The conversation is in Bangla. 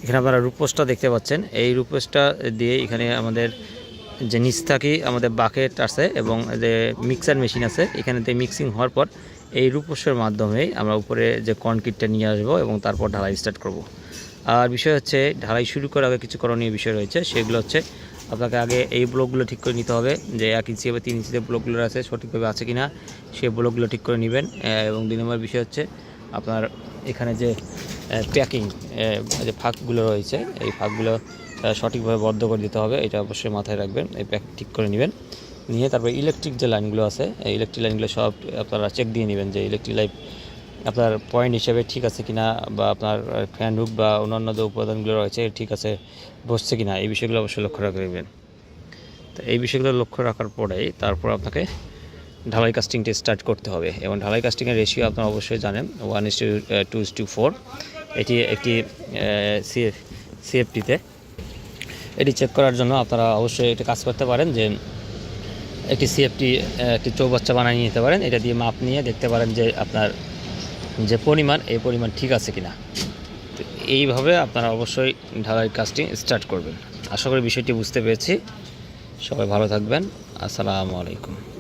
এখানে আপনারা রূপোসটা দেখতে পাচ্ছেন। এই রূপোসটা দিয়ে এখানে আমাদের যে নিচ থাকি আমাদের বাকেট আছে এবং যে মিক্সার মেশিন আছে, এখানে মিক্সিং হওয়ার পর এই রূপোসের মাধ্যমেই আমরা উপরে যে কনক্রিটটা নিয়ে আসবো এবং তারপর ঢালাই স্টার্ট করব। আর বিষয় হচ্ছে ঢালাই শুরু করার আগে কিছু করণীয় বিষয় রয়েছে। সেগুলো হচ্ছে আপনাকে আগে এই ব্লকগুলো ঠিক করে নিতে হবে যে 1 ইঞ্চি বা 3 ইঞ্চিতে ব্লকগুলো আছে সঠিকভাবে আছে কিনা, সেই ব্লকগুলো ঠিক করে নেবেন। এবং 2 নম্বর বিষয় হচ্ছে আপনার এখানে যে প্যাকিং যে ফাঁকগুলো রয়েছে এই ফাঁকগুলো সঠিকভাবে বদ্ধ করে দিতে হবে, এটা অবশ্যই মাথায় রাখবেন। এই প্যাক ঠিক করে নেবেন, নিয়ে তারপরে ইলেকট্রিক যে লাইনগুলো আছে এই ইলেকট্রিক লাইনগুলো সব আপনারা চেক দিয়ে নেবেন যে ইলেকট্রিক লাইন আপনার পয়েন্ট হিসেবে ঠিক আছে কিনা, বা আপনার ফ্যান হুক বা অন্যান্য যে উপাদানগুলো রয়েছে ঠিক আছে বসছে কিনা, এই বিষয়গুলো অবশ্যই লক্ষ্য রাখবেন। তো এই বিষয়গুলো লক্ষ্য রাখার পরেই তারপর আপনাকে ঢালাই কাস্টিংটা স্টার্ট করতে হবে। এবং ঢালাই কাস্টিংয়ের রেশিও আপনারা অবশ্যই জানেন 1:2:4। এটি একটি সিএফটিতে এটি চেক করার জন্য আপনারা অবশ্যই এটা কাজ করতে পারেন যে একটি সিএফটি একটি চৌবাচ্চা বানিয়ে নিতে পারেন। এটা দিয়ে মাপ নিয়ে দেখতে পারেন যে আপনার যে পরিমাণ এই পরিমাণ ঠিক আছে কিনা। তো এইভাবে আপনারা অবশ্যই ঢালাই কাজটি স্টার্ট করবেন। আশা করি বিষয়টি বুঝতে পেরেছি। সবাই ভালো থাকবেন। আসসালামু আলাইকুম।